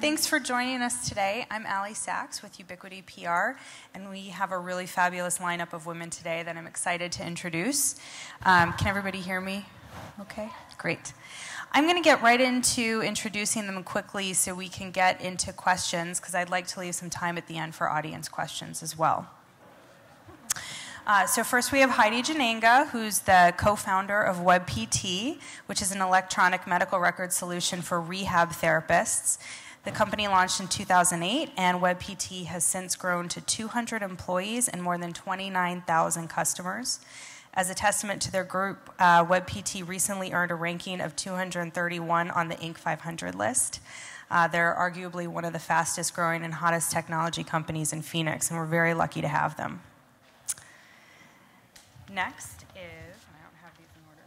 Thanks for joining us today. I'm Aly Saxe with Ubiquity PR, and we have a really fabulous lineup of women today that I'm excited to introduce. Can everybody hear me? Okay, great. I'm going to get right into introducing them quickly so we can get into questions, because I'd like to leave some time at the end for audience questions as well. So first we have Heidi Jannenga, who's the co-founder of WebPT, which is an electronic medical record solution for rehab therapists. The company launched in 2008, and WebPT has since grown to 200 employees and more than 29,000 customers. As a testament to their group, WebPT recently earned a ranking of 231 on the Inc. 500 list. They're arguably one of the fastest growing and hottest technology companies in Phoenix, and we're very lucky to have them. Next is, I don't have these in order,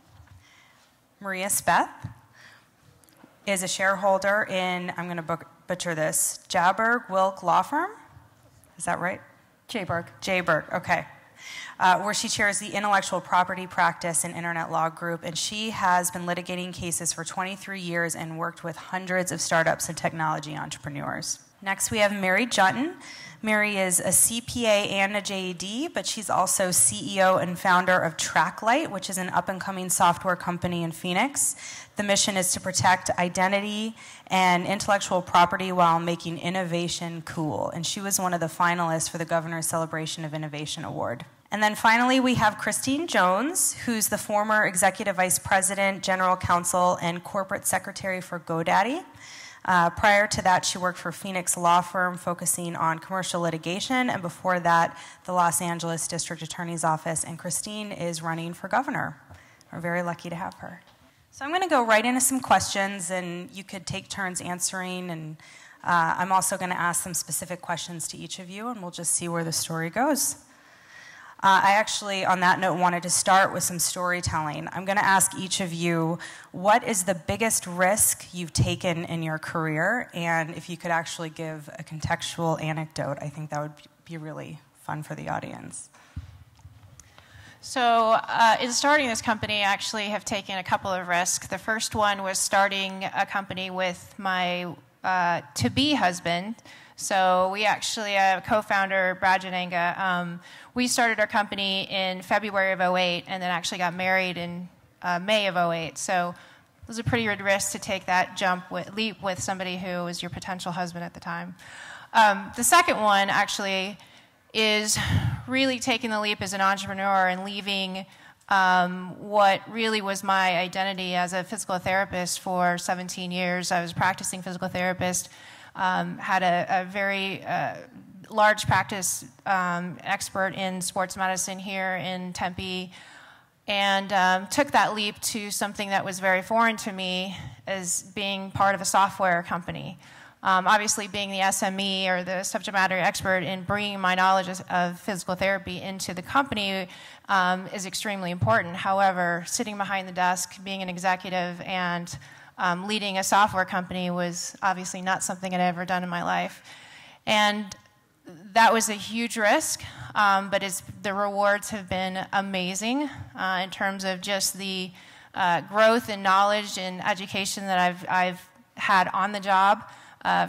Maria Speth is a shareholder in, I'm going to butcher this, Jaburg, Wilk law firm? Is that right? Jaburg. Jaburg, okay. Where she chairs the intellectual property practice and internet law group, and she has been litigating cases for 23 years and worked with hundreds of startups and technology entrepreneurs. Next, we have Mary Juetten. Mary is a CPA and a JD, but she's also CEO and founder of TrackLight, which is an up-and-coming software company in Phoenix. The mission is to protect identity and intellectual property while making innovation cool. And she was one of the finalists for the Governor's Celebration of Innovation Award. And then finally, we have Christine Jones, who's the former Executive Vice President, General Counsel, and Corporate Secretary for GoDaddy. Prior to that, she worked for Phoenix law firm focusing on commercial litigation, and before that, the Los Angeles District Attorney's Office, and Christine is running for governor. We're very lucky to have her. So I'm going to go right into some questions, and you could take turns answering, and I'm also going to ask some specific questions to each of you, and we'll just see where the story goes. I actually, on that note, wanted to start with some storytelling. I'm going to ask each of you, what is the biggest risk you've taken in your career? And if you could actually give a contextual anecdote, I think that would be really fun for the audience. So in starting this company, I actually have taken a couple of risks. The first one was starting a company with my to-be husband. So we actually, co-founder, Brad Jannenga, we started our company in February of 2008 and then actually got married in May of 2008. So it was a pretty good risk to take that leap with somebody who was your potential husband at the time. The second one actually is really taking the leap as an entrepreneur and leaving what really was my identity as a physical therapist for 17 years. I was a practicing physical therapist. Had a very large practice expert in sports medicine here in Tempe, and took that leap to something that was very foreign to me as being part of a software company. Obviously, being the SME or the subject matter expert in bringing my knowledge of physical therapy into the company is extremely important. However, sitting behind the desk, being an executive, and leading a software company was obviously not something I'd ever done in my life. And that was a huge risk, but the rewards have been amazing in terms of just the growth and knowledge and education that I've had on the job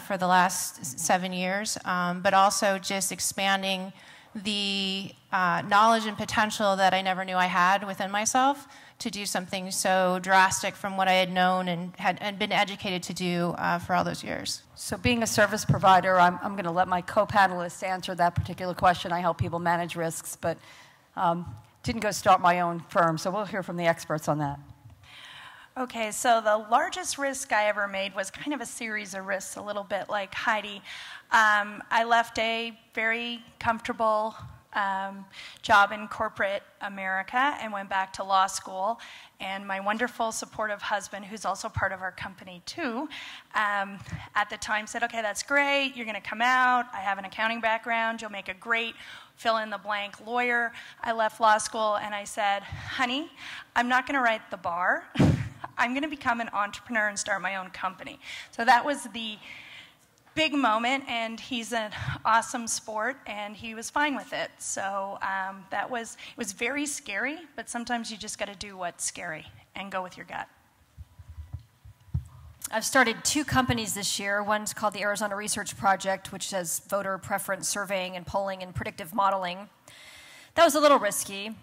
for the last 7 years, but also just expanding the knowledge and potential that I never knew I had within myself to do something so drastic from what I had known and had been educated to do for all those years. So being a service provider, I'm going to let my co-panelists answer that particular question. I help people manage risks, but didn't go start my own firm, so we'll hear from the experts on that. Okay, so the largest risk I ever made was kind of a series of risks, a little bit like Heidi. I left a very comfortable job in corporate America and went back to law school. And my wonderful, supportive husband, who's also part of our company too, at the time said, okay, that's great, you're going to come out, I have an accounting background, you'll make a great fill-in-the-blank lawyer. I left law school and I said, honey, I'm not going to write the bar. I'm going to become an entrepreneur and start my own company. So that was the big moment, and he's an awesome sport, and he was fine with it. So it was very scary, but sometimes you just got to do what's scary and go with your gut. I've started 2 companies this year. One's called the Arizona Research Project, which does voter preference surveying and polling and predictive modeling. That was a little risky.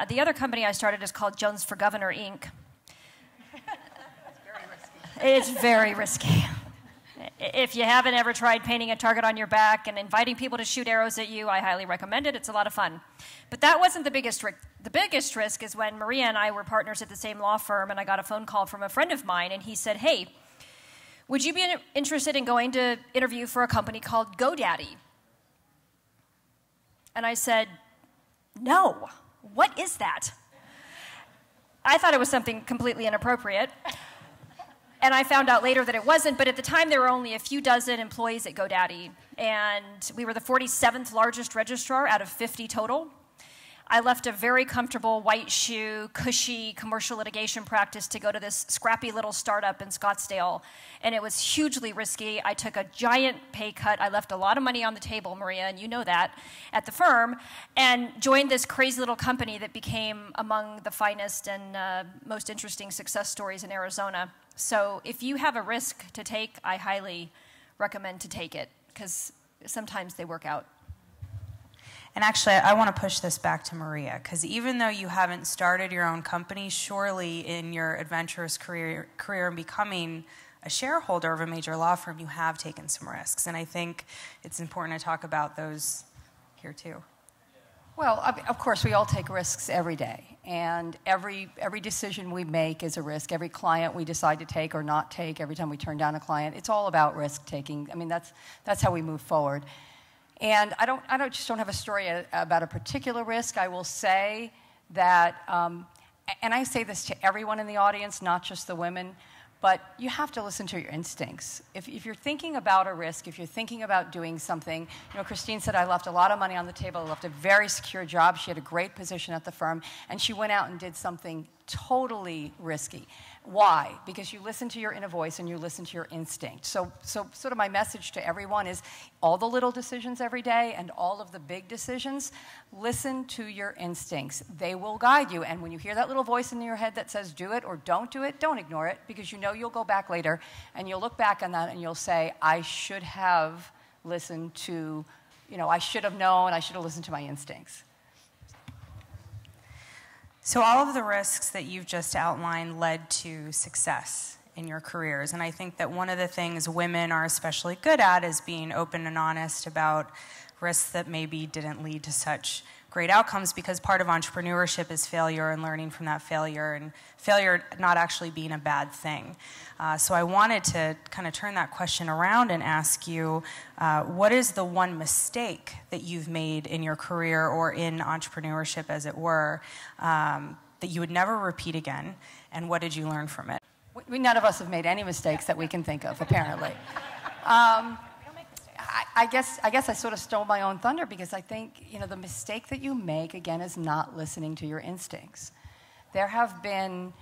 The other company I started is called Jones for Governor, Inc. It's very risky. If you haven't ever tried painting a target on your back and inviting people to shoot arrows at you, I highly recommend it. It's a lot of fun. But that wasn't the biggest risk. The biggest risk is when Maria and I were partners at the same law firm, and I got a phone call from a friend of mine, and he said, hey, would you be interested in going to interview for a company called GoDaddy? And I said, no. What is that? I thought it was something completely inappropriate. And I found out later that it wasn't, but at the time there were only a few dozen employees at GoDaddy, and we were the 47th largest registrar out of 50 total. I left a very comfortable white shoe, cushy commercial litigation practice to go to this scrappy little startup in Scottsdale, and it was hugely risky. I took a giant pay cut. I left a lot of money on the table, Maria, and you know that, at the firm, and joined this crazy little company that became among the finest and most interesting success stories in Arizona. So if you have a risk to take, I highly recommend to take it, because sometimes they work out. And actually, I want to push this back to Maria, because even though you haven't started your own company, surely in your adventurous career in becoming a shareholder of a major law firm, you have taken some risks. And I think it's important to talk about those here too. Well, of course, we all take risks every day. And every decision we make is a risk. Every client we decide to take or not take, every time we turn down a client, it's all about risk taking. I mean, that's how we move forward. And I just don't have a story about a particular risk. I will say that, and I say this to everyone in the audience, not just the women, but you have to listen to your instincts. If you're thinking about a risk, if you're thinking about doing something, you know, Christine said I left a lot of money on the table, I left a very secure job, she had a great position at the firm, and she went out and did something totally risky. Why? Because you listen to your inner voice and you listen to your instinct. So sort of my message to everyone is all the little decisions every day and all of the big decisions, listen to your instincts. They will guide you. And when you hear that little voice in your head that says do it or don't do it, don't ignore it, because you know you'll go back later and you'll look back on that and you'll say, I should have listened to, you know, I should have known, I should have listened to my instincts. So all of the risks that you've just outlined led to success in your careers. And I think that one of the things women are especially good at is being open and honest about risks that maybe didn't lead to such great outcomes, because part of entrepreneurship is failure and learning from that failure, and failure not actually being a bad thing. So I wanted to kind of turn that question around and ask you, what is the one mistake that you've made in your career or in entrepreneurship, as it were, that you would never repeat again, and what did you learn from it? None of us have made any mistakes that we can think of, apparently. I guess I sort of stole my own thunder, because I think, you know, the mistake that you make, again, is not listening to your instincts. There have been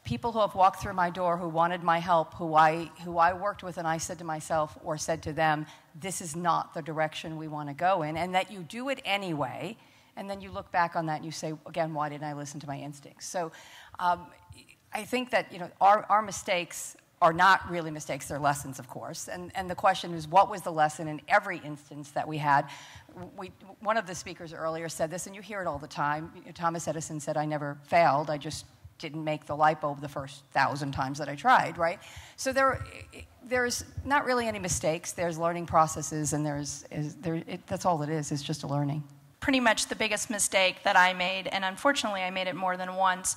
people who have walked through my door who wanted my help, who I worked with, and I said to myself or said to them, this is not the direction we want to go in, and that you do it anyway, and then you look back on that and you say, again, why didn't I listen to my instincts? So I think that, you know, our mistakes are not really mistakes, they're lessons, of course. And the question is, what was the lesson in every instance that we had? One of the speakers earlier said this, and you hear it all the time. Thomas Edison said, I never failed, I just didn't make the light bulb the first 1,000 times that I tried, right? So there's not really any mistakes, there's learning processes, and that's all it is, it's just a learning. Pretty much the biggest mistake that I made, and unfortunately I made it more than once,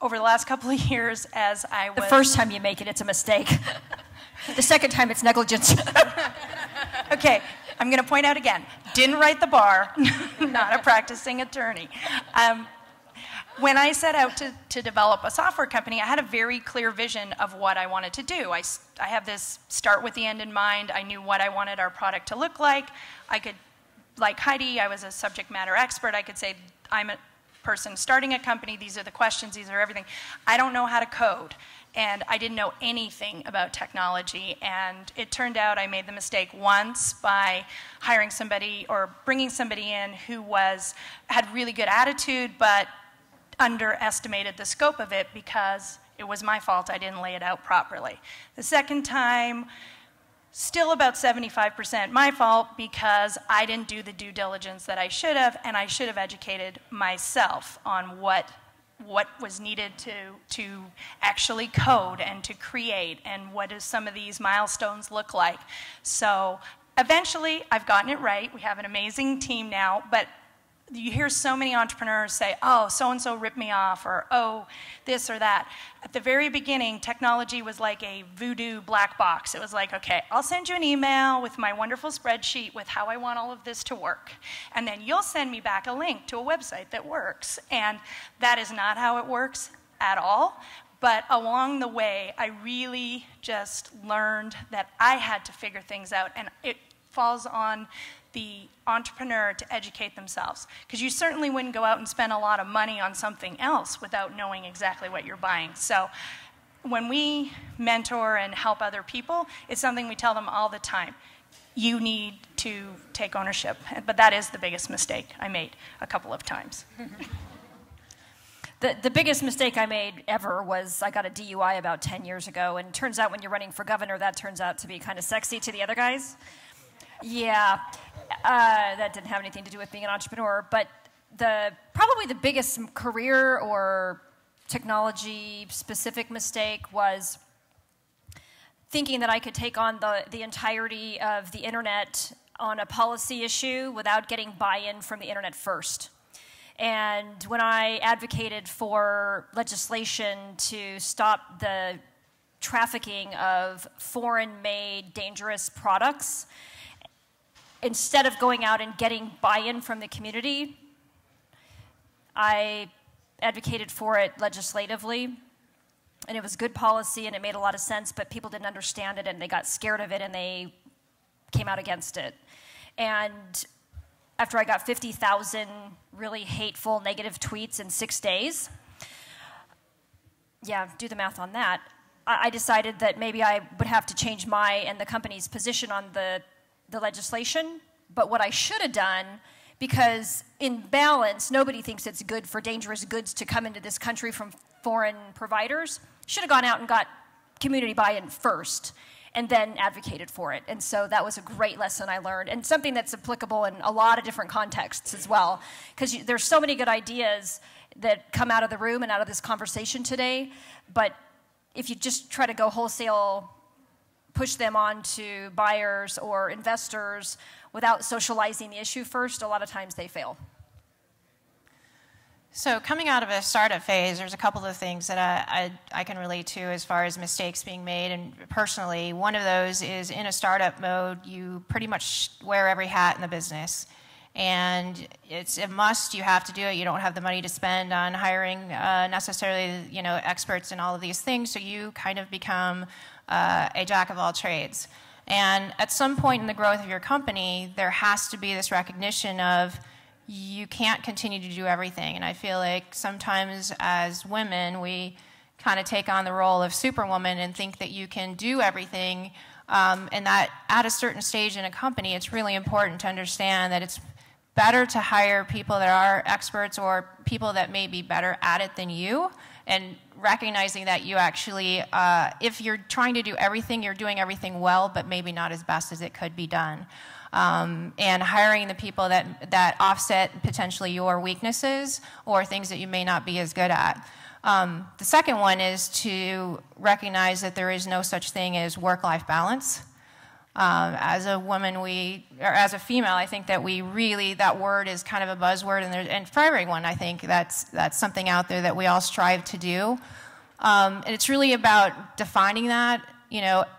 over the last couple of years as I was... The first time you make it, it's a mistake. The second time, it's negligence. Okay, I'm going to point out again, didn't write the bar, not a practicing attorney. When I set out to develop a software company, I had a very clear vision of what I wanted to do. I have this start with the end in mind. I knew what I wanted our product to look like. I could, like Heidi, I was a subject matter expert. I could say, I'm a person starting a company, these are the questions, these are everything. I don't know how to code, and I didn't know anything about technology, and it turned out I made the mistake once by hiring somebody or bringing somebody in who had really good attitude, but underestimated the scope of it because It was my fault I didn't lay it out properly. The second time, still about 75% my fault because I didn't do the due diligence that I should have, and I should have educated myself on what was needed to actually code and to create, and what do some of these milestones look like. So eventually, I've gotten it right. We have an amazing team now, but you hear so many entrepreneurs say, oh, so-and-so ripped me off, or oh, this or that. At the very beginning, technology was like a voodoo black box. It was like, okay, I'll send you an email with my wonderful spreadsheet with how I want all of this to work. And then you'll send me back a link to a website that works. And that is not how it works at all. But along the way, I really just learned that I had to figure things out. And it falls on the entrepreneur to educate themselves. Because you certainly wouldn't go out and spend a lot of money on something else without knowing exactly what you're buying. So when we mentor and help other people, it's something we tell them all the time. You need to take ownership. But that is the biggest mistake I made a couple of times. The biggest mistake I made ever was I got a DUI about 10 years ago, and it turns out when you're running for governor, that turns out to be kind of sexy to the other guys. Yeah, that didn't have anything to do with being an entrepreneur, but probably the biggest career or technology-specific mistake was thinking that I could take on the entirety of the internet on a policy issue without getting buy-in from the internet first. And when I advocated for legislation to stop the trafficking of foreign-made dangerous products, instead of going out and getting buy-in from the community, I advocated for it legislatively, and it was good policy and it made a lot of sense, but people didn't understand it and they got scared of it and they came out against it. And after I got 50,000 really hateful, negative tweets in 6 days, yeah, do the math on that, I decided that maybe I would have to change my and the company's position on the legislation. But what I should have done, because in balance, nobody thinks it's good for dangerous goods to come into this country from foreign providers, should have gone out and got community buy-in first and then advocated for it. And so that was a great lesson I learned, and something that's applicable in a lot of different contexts as well, because there's so many good ideas that come out of the room and out of this conversation today, but if you just try to go wholesale, push them on to buyers or investors without socializing the issue first, a lot of times they fail. So coming out of a startup phase, there's a couple of things that I can relate to as far as mistakes being made. And personally, one of those is in a startup mode, you pretty much wear every hat in the business. And it's a must, you have to do it. You don't have the money to spend on hiring necessarily, experts in all of these things. So you kind of become a jack of all trades. And at some point in the growth of your company, there has to be this recognition of you can't continue to do everything. And I feel like sometimes as women, we kind of take on the role of superwoman and think that you can do everything. And that at a certain stage in a company, it's really important to understand that it's better to hire people that are experts or people that may be better at it than you, and recognizing that you actually, if you're trying to do everything, you're doing everything well, but maybe not as best as it could be done. And hiring the people that offset potentially your weaknesses or things that you may not be as good at. The second one is to recognize that there is no such thing as work-life balance. As a woman, or as a female, I think that that word is kind of a buzzword, and for everyone, I think that's something out there that we all strive to do. And it's really about defining that.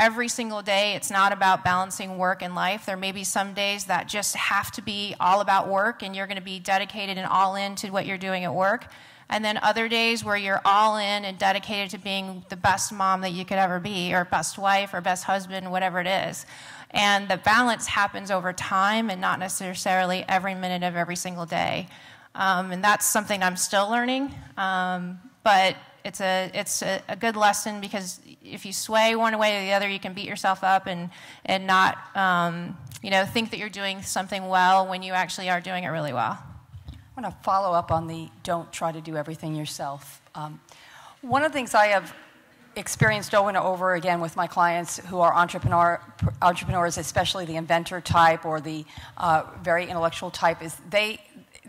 Every single day, it's not about balancing work and life. There may be some days that just have to be all about work, and you're going to be dedicated and all in to what you're doing at work. And then other days where you're all in and dedicated to being the best mom that you could ever be, or best wife, or best husband, whatever it is. And the balance happens over time and not necessarily every minute of every single day. And that's something I'm still learning. But it's a good lesson, because if you sway one way or the other, you can beat yourself up and not think that you're doing something well when you actually are doing it really well. I want to follow up on the don't try to do everything yourself. One of the things I have experienced over and over again with my clients who are entrepreneurs, especially the inventor type or the very intellectual type, is they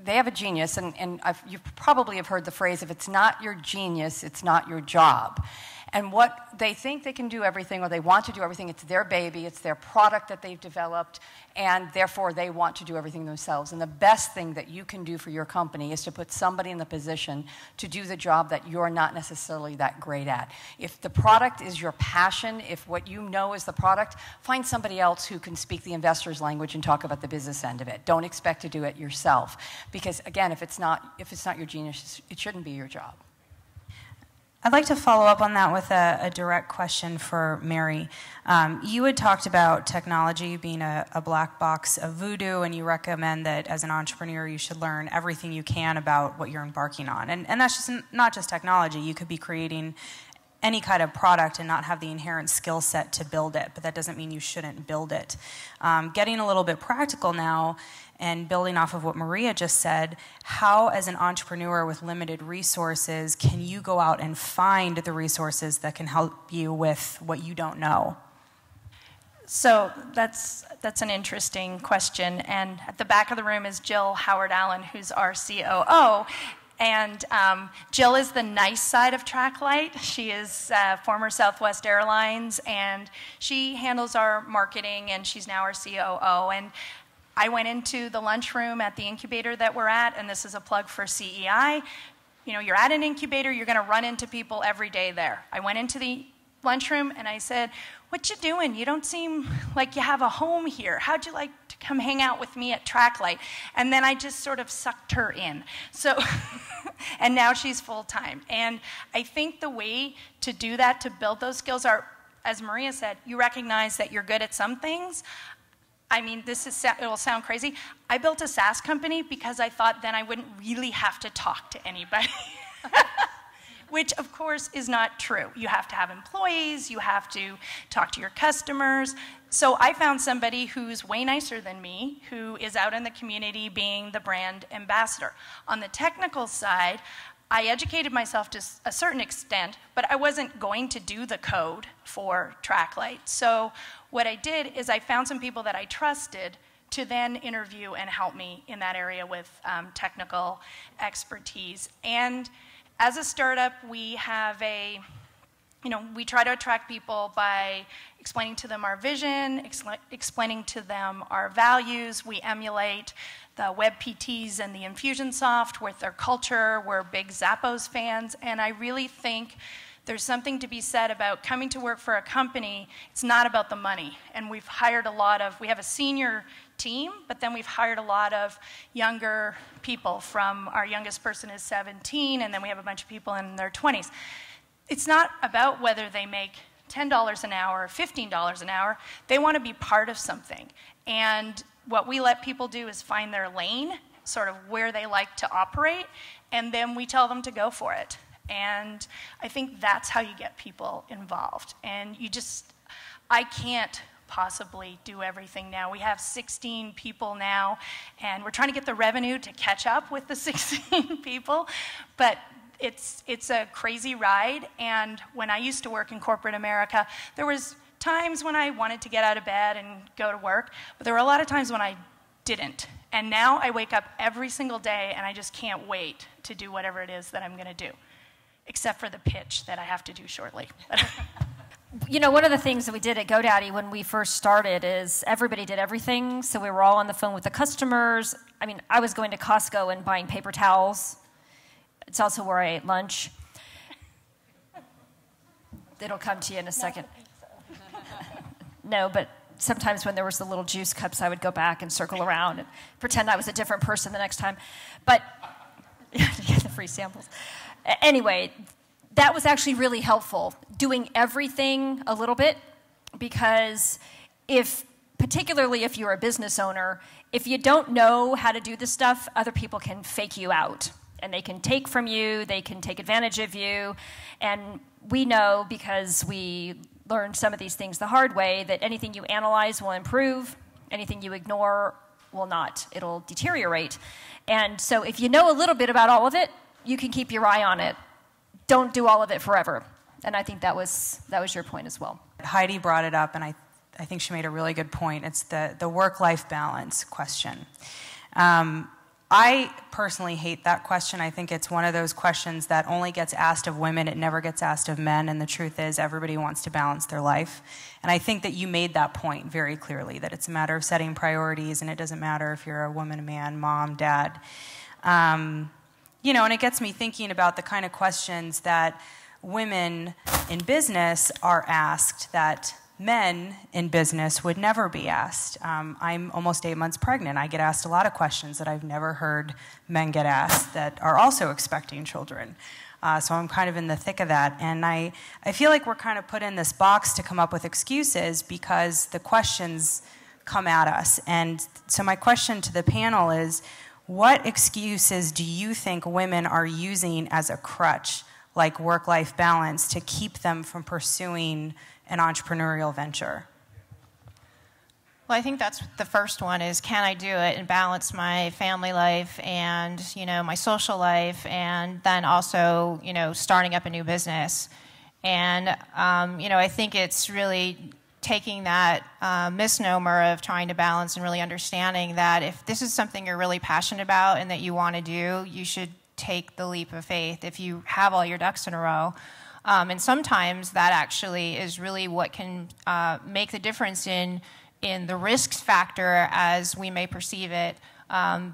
have a genius, and you probably have heard the phrase, if it's not your genius, it's not your job. And what they think they can do everything, or they want to do everything, it's their baby, it's their product that they've developed, and therefore they want to do everything themselves. And the best thing that you can do for your company is to put somebody in the position to do the job that you're not necessarily that great at. If the product is your passion, if what you know is the product, find somebody else who can speak the investor's language and talk about the business end of it. Don't expect to do it yourself. Because again, if it's not your genius, it shouldn't be your job. I'd like to follow up on that with a direct question for Mary. You had talked about technology being a black box of voodoo, and you recommend that as an entrepreneur you should learn everything you can about what you're embarking on. And that's just not just technology. You could be creating any kind of product and not have the inherent skill set to build it, but that doesn't mean you shouldn't build it. Getting a little bit practical now, and building off of what Maria just said, how as an entrepreneur with limited resources can you go out and find the resources that can help you with what you don't know? So that's an interesting question. And at the back of the room is Jill Howard-Allen, who's our COO. And Jill is the nice side of TrackLight. She is former Southwest Airlines, and she handles our marketing, and she's now our COO. And I went into the lunchroom at the incubator that we're at, and this is a plug for CEI. You know, you're at an incubator, you're going to run into people every day there. I went into the lunchroom and I said, "What you doing? You don't seem like you have a home here. How'd you like to come hang out with me at TrackLight?" And then I just sort of sucked her in. So, and now she's full-time. And I think the way to do that, to build those skills are, as Maria said, you recognize that you're good at some things. I mean, it will sound crazy. I built a SaaS company because I thought then I wouldn't really have to talk to anybody. Which, of course, is not true. You have to have employees. You have to talk to your customers. So I found somebody who's way nicer than me, who is out in the community being the brand ambassador. On the technical side, I educated myself to a certain extent, but I wasn't going to do the code for TrackLight. So what I did is I found some people that I trusted to then interview and help me in that area with technical expertise. And as a startup, we have we try to attract people by explaining to them our vision, explaining to them our values. We emulate the WebPTs and the Infusionsoft with their culture. We're big Zappos fans, and I really think there's something to be said about coming to work for a company. It's not about the money, and we've hired we have a senior team, but then we've hired a lot of younger people. Our youngest person is 17, and then we have a bunch of people in their 20s. It's not about whether they make $10 an hour or $15 an hour. They want to be part of something. And what we let people do is find their lane, sort of where they like to operate, and then we tell them to go for it. And I think that's how you get people involved. And I can't possibly do everything now. We have 16 people now, and we're trying to get the revenue to catch up with the 16 people. But it's a crazy ride, and when I used to work in corporate America, there was times when I wanted to get out of bed and go to work, but there were a lot of times when I didn't. And now I wake up every single day, and I just can't wait to do whatever it is that I'm going to do, except for the pitch that I have to do shortly. You know, one of the things that we did at GoDaddy when we first started is everybody did everything, so we were all on the phone with the customers. I mean, I was going to Costco and buying paper towels. It's also where I ate lunch. It'll come to you in a second. No, but sometimes when there was the little juice cups, I would go back and circle around and pretend I was a different person the next time. But to get the free samples. Anyway, that was actually really helpful, doing everything a little bit, because particularly if you're a business owner, if you don't know how to do this stuff, other people can fake you out. And they can take from you, they can take advantage of you. And we know, because we learned some of these things the hard way, that anything you analyze will improve, anything you ignore will not. It'll deteriorate. And so if you know a little bit about all of it, you can keep your eye on it. don't do all of it forever. And I think that was your point as well. Heidi brought it up, and I think she made a really good point. It's the work-life balance question. I personally hate that question. I think it's one of those questions that only gets asked of women. It never gets asked of men, and the truth is everybody wants to balance their life. And I think that you made that point very clearly, that it's a matter of setting priorities, and it doesn't matter if you're a woman, a man, mom, dad. You know, and it gets me thinking about the kind of questions that women in business are asked that men in business would never be asked. I'm almost 8 months pregnant. I get asked a lot of questions that I've never heard men get asked that are also expecting children. So I'm kind of in the thick of that. And I feel like we're kind of put in this box to come up with excuses because the questions come at us. And so my question to the panel is, what excuses do you think women are using as a crutch, like work-life balance, to keep them from pursuing an entrepreneurial venture? Well, I think that's the first one is, can I do it and balance my family life and, you know, my social life, and then also, you know, starting up a new business. And, you know, I think it's really taking that misnomer of trying to balance and really understanding that if this is something you're really passionate about and that you want to do, you should take the leap of faith if you have all your ducks in a row. And sometimes that actually is really what can make the difference in the risk factor as we may perceive it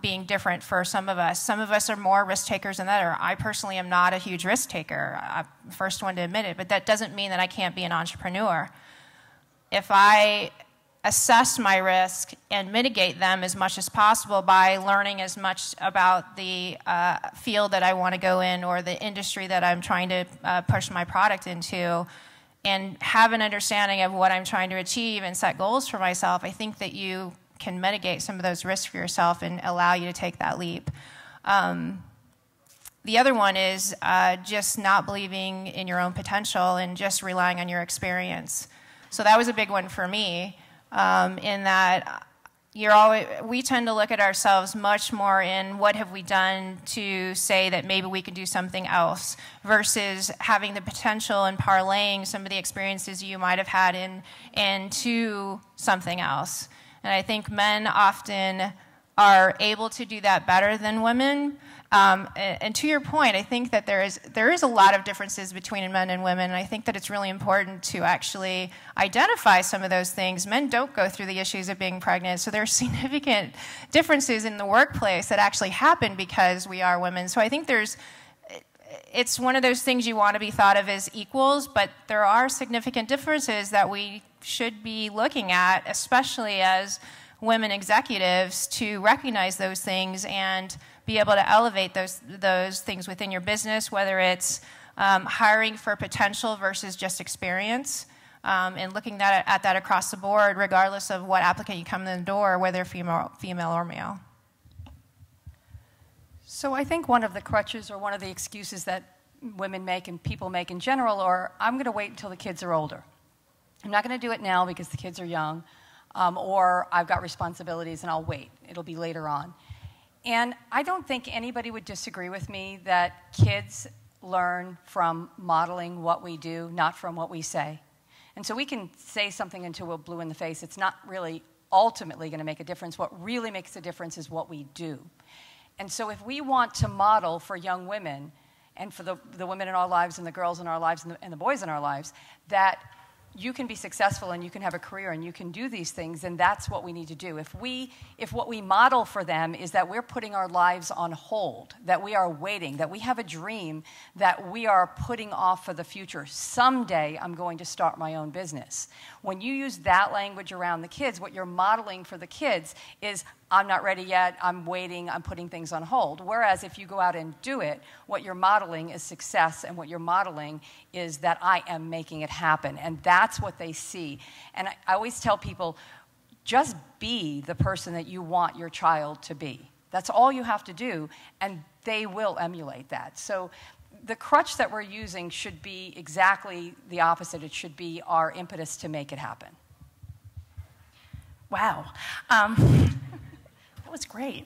being different for some of us. Some of us are more risk takers than others. I personally am not a huge risk taker. I'm the first one to admit it, but that doesn't mean that I can't be an entrepreneur. If I assess my risk and mitigate them as much as possible by learning as much about the field that I want to go in or the industry that I'm trying to push my product into, and have an understanding of what I'm trying to achieve and set goals for myself, I think that you can mitigate some of those risks for yourself and allow you to take that leap. The other one is just not believing in your own potential and just relying on your experience. So that was a big one for me, in that we tend to look at ourselves much more in what have we done to say that maybe we could do something else, versus having the potential and parlaying some of the experiences you might have had into something else. And I think men often are able to do that better than women. And to your point, I think that there is a lot of differences between men and women, and I think that it's really important to actually identify some of those things. Men don't go through the issues of being pregnant, so there are significant differences in the workplace that actually happen because we are women. So I think it's one of those things you want to be thought of as equals, but there are significant differences that we should be looking at, especially as women executives, to recognize those things and be able to elevate those things within your business, whether it's hiring for potential versus just experience, and looking at that across the board, regardless of what applicant you come in the door, whether female or male. So I think one of the crutches or one of the excuses that women make and people make in general are, I'm going to wait until the kids are older. I'm not going to do it now because the kids are young, or I've got responsibilities and I'll wait. It'll be later on. And I don't think anybody would disagree with me that kids learn from modeling what we do, not from what we say. And so we can say something until we're blue in the face. It's not really ultimately going to make a difference. What really makes a difference is what we do. And so if we want to model for young women, and for the women in our lives and the girls in our lives and the boys in our lives, that you can be successful and you can have a career and you can do these things, and that's what we need to do. If what we model for them is that we're putting our lives on hold, that we are waiting, that we have a dream that we are putting off for the future, someday I'm going to start my own business. When you use that language around the kids, what you're modeling for the kids is, I'm not ready yet, I'm waiting, I'm putting things on hold. Whereas if you go out and do it, what you're modeling is success, and what you're modeling is that I am making it happen. And that's what they see. And I always tell people, just be the person that you want your child to be. That's all you have to do, and they will emulate that. So the crutch that we're using should be exactly the opposite. It should be our impetus to make it happen. Wow. That was great.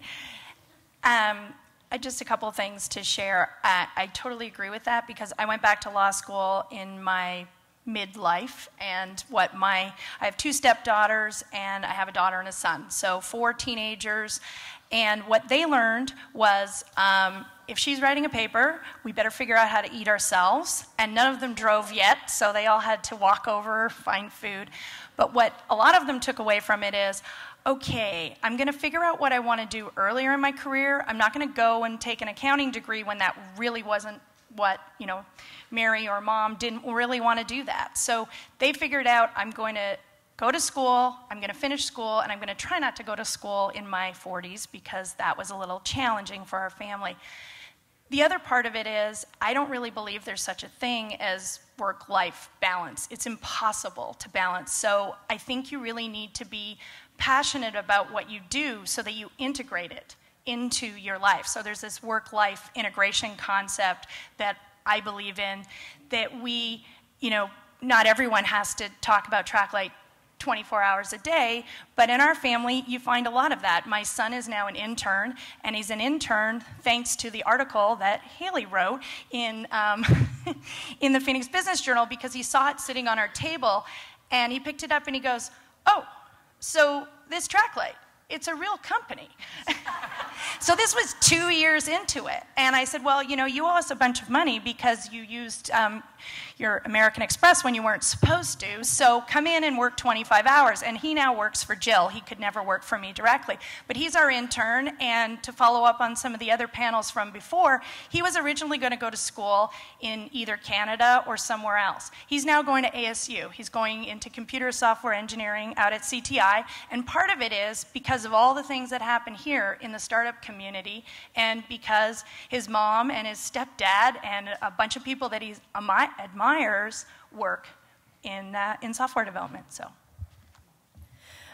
Just a couple of things to share. I totally agree with that because I went back to law school in my midlife, and I have 2 stepdaughters and I have a daughter and a son, so 4 teenagers, and what they learned was if she's writing a paper, we better figure out how to eat ourselves, and none of them drove yet, so they all had to walk over, find food. But what a lot of them took away from it is, okay, I'm going to figure out what I want to do earlier in my career. I'm not going to go and take an accounting degree when that really wasn't what, Mary or Mom didn't really want to do that. So they figured out, I'm going to go to school, I'm going to finish school, and I'm going to try not to go to school in my 40s because that was a little challenging for our family. The other part of it is, I don't really believe there's such a thing as work-life balance. It's impossible to balance. So I think you really need to be passionate about what you do so that you integrate it into your life. So there's this work-life integration concept that I believe in, that we, not everyone has to talk about TrackLight 24 hours a day, but in our family, you find a lot of that. My son is now an intern, and he's an intern thanks to the article that Haley wrote in, in the Phoenix Business Journal, because he saw it sitting on our table, and he picked it up and he goes, oh, so this TrackLight, it's a real company. So this was 2 years into it. And I said, well, you owe us a bunch of money because you used your American Express when you weren't supposed to. So come in and work 25 hours. And he now works for Jill. He could never work for me directly. But he's our intern. And to follow up on some of the other panels from before, he was originally going to go to school in either Canada or somewhere else. He's now going to ASU. He's going into computer software engineering out at CTI. And part of it is because of all the things that happen here in the startup community, and because his mom and his stepdad and a bunch of people that he admires work in software development. So,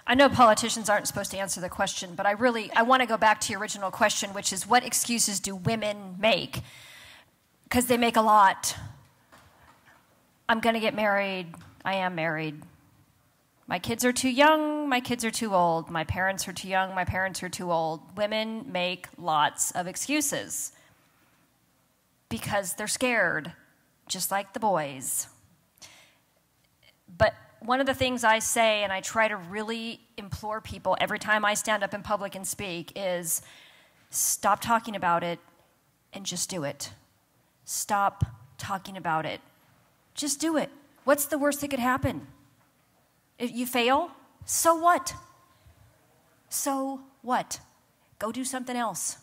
I know politicians aren't supposed to answer the question, but I want to go back to your original question, which is, what excuses do women make? Because they make a lot. I'm going to get married. I am married. My kids are too young, my kids are too old, my parents are too young, my parents are too old. Women make lots of excuses because they're scared, just like the boys. But one of the things I say, and I try to really implore people every time I stand up in public and speak, is stop talking about it and just do it. Stop talking about it. Just do it. What's the worst that could happen? If you fail, so what? So what? Go do something else.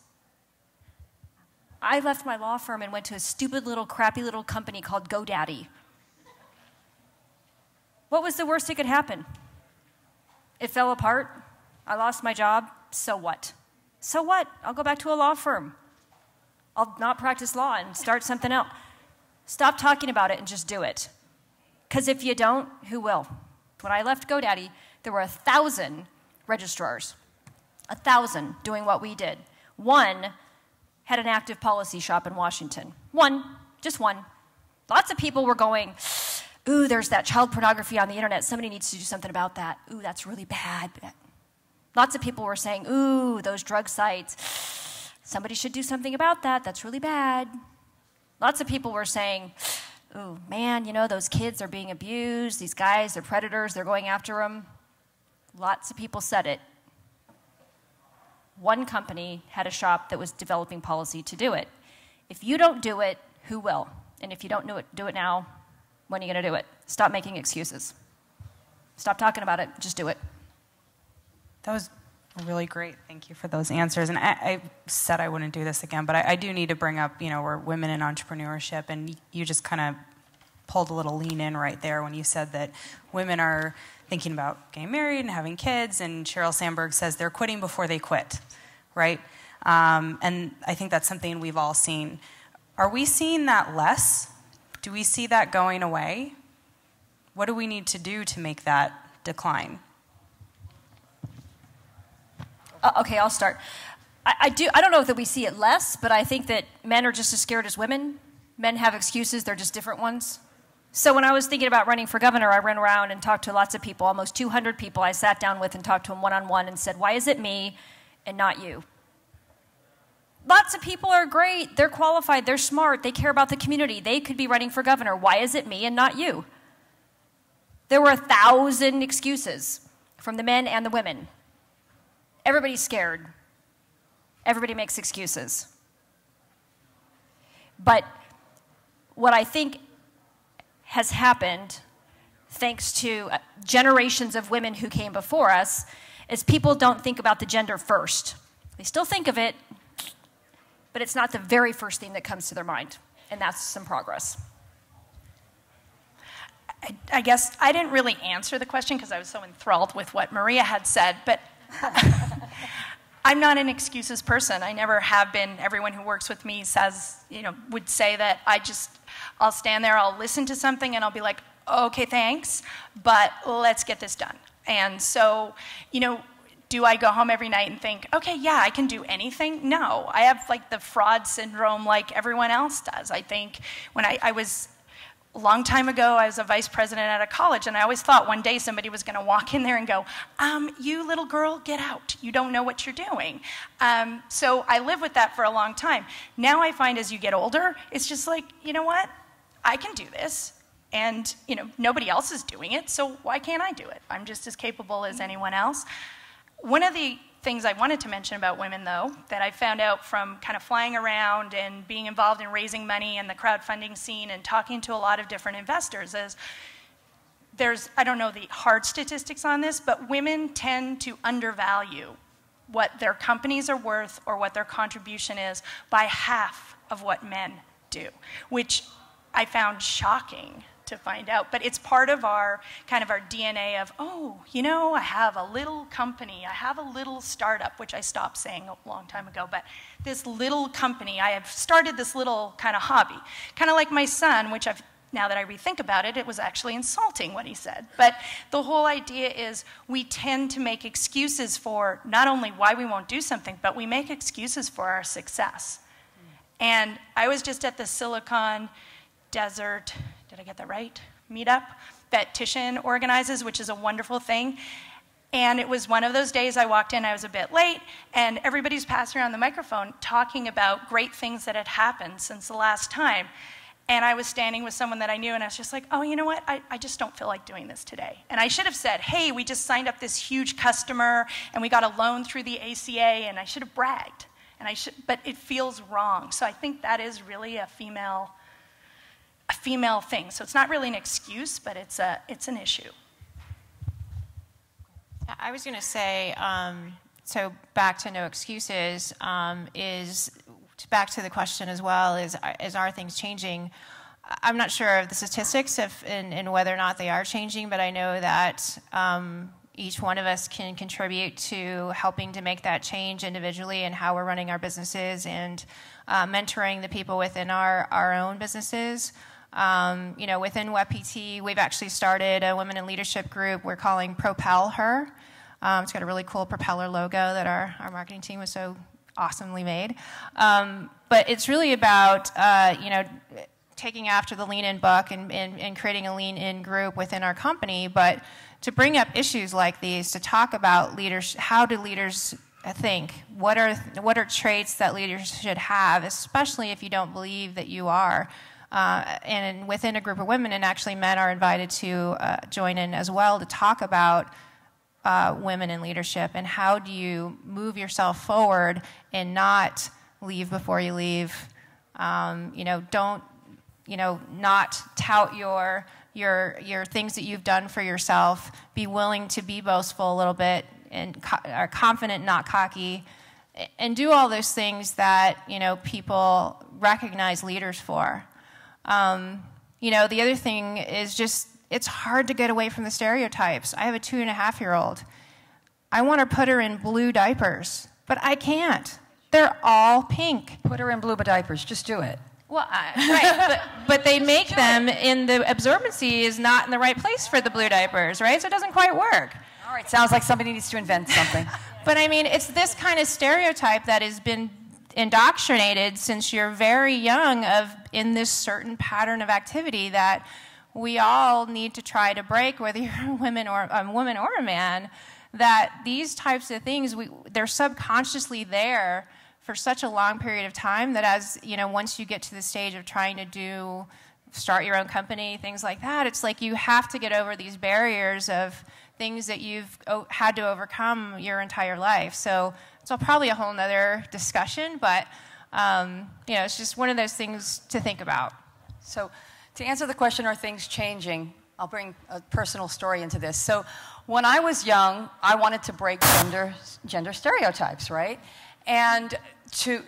I left my law firm and went to a stupid little, crappy little company called GoDaddy. What was the worst that could happen? It fell apart. I lost my job. So what? So what? I'll go back to a law firm. I'll not practice law and start something else. Stop talking about it and just do it. Because if you don't, who will? When I left GoDaddy, there were 1,000 registrars, 1,000 doing what we did. One had an active policy shop in Washington. One, just one. Lots of people were going, ooh, there's that child pornography on the internet. Somebody needs to do something about that. Ooh, that's really bad. Lots of people were saying, ooh, those drug sites. Somebody should do something about that. That's really bad. Lots of people were saying, ooh, man, those kids are being abused. These guys, they're predators. They're going after them. Lots of people said it. One company had a shop that was developing policy to do it. If you don't do it, who will? And if you don't do it now, when are you going to do it? Stop making excuses. Stop talking about it. Just do it. That was really great. Thank you for those answers. And I said I wouldn't do this again, but I do need to bring up, we're women in entrepreneurship, and you just kind of pulled a little lean in right there when you said that women are thinking about getting married and having kids, and Sheryl Sandberg says they're quitting before they quit, right? And I think that's something we've all seen. Are we seeing that less? Do we see that going away? What do we need to do to make that decline? Okay, I'll start. I don't know that we see it less, but I think that men are just as scared as women. Men have excuses, they're just different ones. So when I was thinking about running for governor, I ran around and talked to lots of people, almost 200 people I sat down with and talked to them one-on-one and said, why is it me and not you? Lots of people are great. They're qualified. They're smart. They care about the community. They could be running for governor. Why is it me and not you? There were 1,000 excuses from the men and the women. Everybody's scared. Everybody makes excuses. But what I think has happened, thanks to generations of women who came before us, is people don't think about the gender first. They still think of it, but it's not the very first thing that comes to their mind, and that's some progress. I guess I didn't really answer the question because I was so enthralled with what Maria had said, but I'm not an excuses person. I never have been. Everyone who works with me says, would say that I'll stand there, I'll listen to something, and I'll be like, okay, thanks, but let's get this done. And so, do I go home every night and think, okay, yeah, I can do anything? No, I have like the fraud syndrome like everyone else does. I think when I was, a long time ago, I was a vice president at a college, and I always thought one day somebody was going to walk in there and go, you little girl, get out. You don't know what you're doing. So I lived with that for a long time. Now I find as you get older, it's just like, you know what? I can do this. And, nobody else is doing it, so why can't I do it? I'm just as capable as anyone else. One of the things I wanted to mention about women, though, that I found out from kind of flying around and being involved in raising money in the crowdfunding scene and talking to a lot of different investors is I don't know the hard statistics on this, but women tend to undervalue what their companies are worth or what their contribution is by half of what men do, which I found shocking to find out, but it's part of our kind of our DNA of, I have a little company, I have a little startup, which I stopped saying a long time ago, but this little company, I have started this little kind of hobby, kind of like my son, which now that I rethink about it, it was actually insulting what he said. But the whole idea is we tend to make excuses for not only why we won't do something, but we make excuses for our success. And I was just at the Silicon Desert, did I get that right? Meetup that Tishan organizes, which is a wonderful thing. And it was one of those days I walked in, I was a bit late, and everybody's passing around the microphone talking about great things that had happened since the last time. And I was standing with someone that I knew, and I was just like, oh, you know what? I just don't feel like doing this today. And I should have said, hey, we just signed up this huge customer, and we got a loan through the ACA, and I should have bragged. But it feels wrong. So I think that is really a female thing. So it's not really an excuse, but it's an issue. I was going to say, so back to no excuses, back to the question as well, is are things changing? I'm not sure of the statistics and whether or not they are changing, but I know that each one of us can contribute to helping to make that change individually in how we're running our businesses and mentoring the people within our own businesses. Within WebPT, we've actually started a women in leadership group we're calling Propel Her. It's got a really cool propeller logo that our marketing team was so awesomely made. But it's really about, taking after the Lean In book and creating a Lean In group within our company, but to bring up issues like these, to talk about leaders, how do leaders think? What are traits that leaders should have, especially if you don't believe that you are? And within a group of women, and actually men are invited to join in as well to talk about women in leadership and how do you move yourself forward and not leave before you leave. Don't not tout your things that you've done for yourself. Be willing to be boastful a little bit and are confident, not cocky, and do all those things that people recognize leaders for. The other thing is just, it's hard to get away from the stereotypes. I have a 2.5-year-old. I want to put her in blue diapers, but I can't. They're all pink. Put her in blue diapers. Just do it. Well, right, but they make them in the absorbency is not in the right place for the blue diapers, right? So it doesn't quite work. All right, sounds like somebody needs to invent something. But I mean, it's this kind of stereotype that has been indoctrinated since you're very young in this certain pattern of activity that we all need to try to break, whether you're a woman or a man, that these types of things, they're subconsciously there for such a long period of time that as, you know, once you get to the stage of trying to start your own company, things like that, it's like you have to get over these barriers of things that you've had to overcome your entire life. So it's probably a whole nother discussion, but you know, it's just one of those things to think about. So to answer the question, are things changing? I'll bring a personal story into this. So when I was young, I wanted to break gender stereotypes, right? And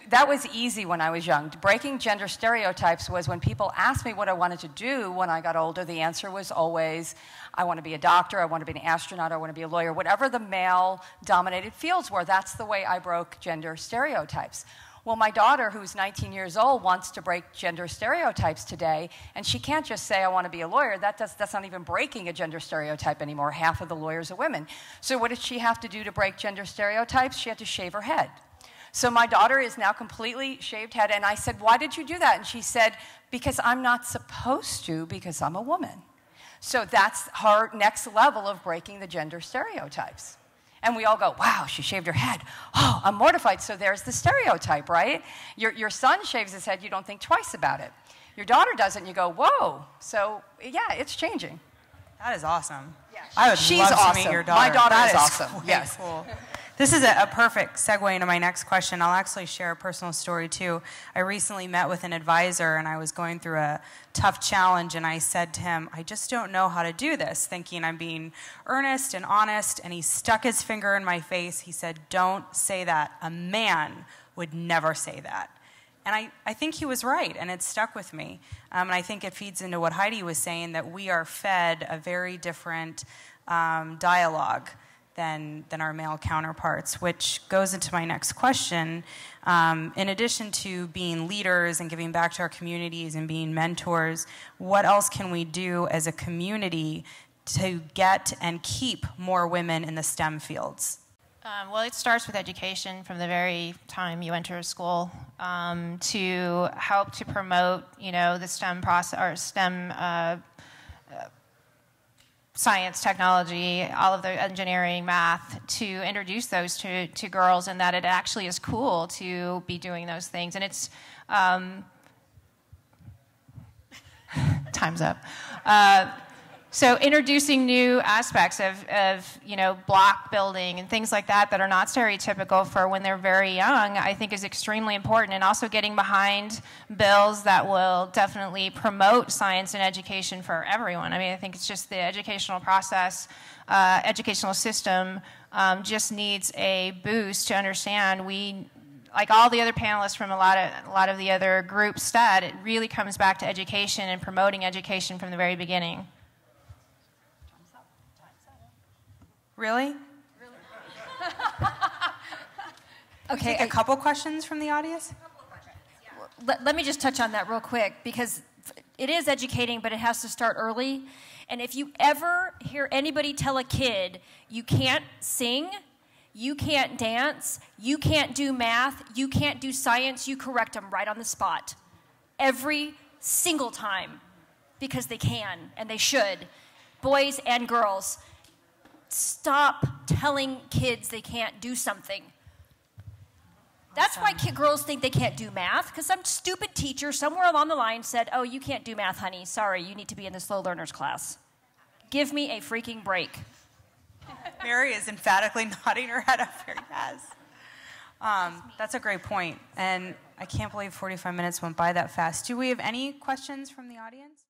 that was easy when I was young. Breaking gender stereotypes was when people asked me what I wanted to do when I got older, the answer was always, I want to be a doctor, I want to be an astronaut, I want to be a lawyer. Whatever the male-dominated fields were, that's the way I broke gender stereotypes. Well, my daughter, who's 19 years old, wants to break gender stereotypes today, and she can't just say, I want to be a lawyer. That's not even breaking a gender stereotype anymore. Half of the lawyers are women. So what did she have to do to break gender stereotypes? She had to shave her head. So my daughter is now completely shaved head, and I said, why did you do that? And she said, because I'm not supposed to, because I'm a woman. So that's her next level of breaking the gender stereotypes. And we all go, wow, she shaved her head. Oh, I'm mortified. So there's the stereotype, right? Your son shaves his head, you don't think twice about it. Your daughter does it, and you go, whoa. So yeah, it's changing. That is awesome. Yeah, I would she's love awesome. to meet your daughter. My daughter that is awesome. Yes. Cool. This is a perfect segue into my next question. I'll actually share a personal story, too. I recently met with an advisor, and I was going through a tough challenge, and I said to him, I just don't know how to do this, thinking I'm being earnest and honest, and he stuck his finger in my face. He said, don't say that. A man would never say that. And I think he was right, and it stuck with me. And I think it feeds into what Heidi was saying, that we are fed a very different dialogue than our male counterparts, which goes into my next question. In addition to being leaders and giving back to our communities and being mentors, what else can we do as a community to get and keep more women in the STEM fields? Well, it starts with education from the very time you enter a school, to help to promote, you know, the STEM process or STEM science, technology, all of the engineering, math, to introduce those to girls, and that it actually is cool to be doing those things. And it's time's up. So introducing new aspects of you know, block building and things like that are not stereotypical for when they're very young, I think is extremely important. And also getting behind bills that will definitely promote science and education for everyone. I mean, I think it's just the educational process, educational system just needs a boost to understand like all the other panelists from a lot of the other groups said, it really comes back to education and promoting education from the very beginning. Really? Okay, a couple questions from the audience? Let me just touch on that real quick, because it is educating, but it has to start early. And if you ever hear anybody tell a kid, you can't sing, you can't dance, you can't do math, you can't do science, you correct them right on the spot. Every single time. Because they can, and they should. Boys and girls. Stop telling kids they can't do something. That's why girls think they can't do math, because some stupid teacher somewhere along the line said, oh, you can't do math, honey. Sorry, you need to be in the slow learners class. Give me a freaking break. Mary is emphatically nodding her head up here, yes. That's a great point. And I can't believe 45 minutes went by that fast. Do we have any questions from the audience?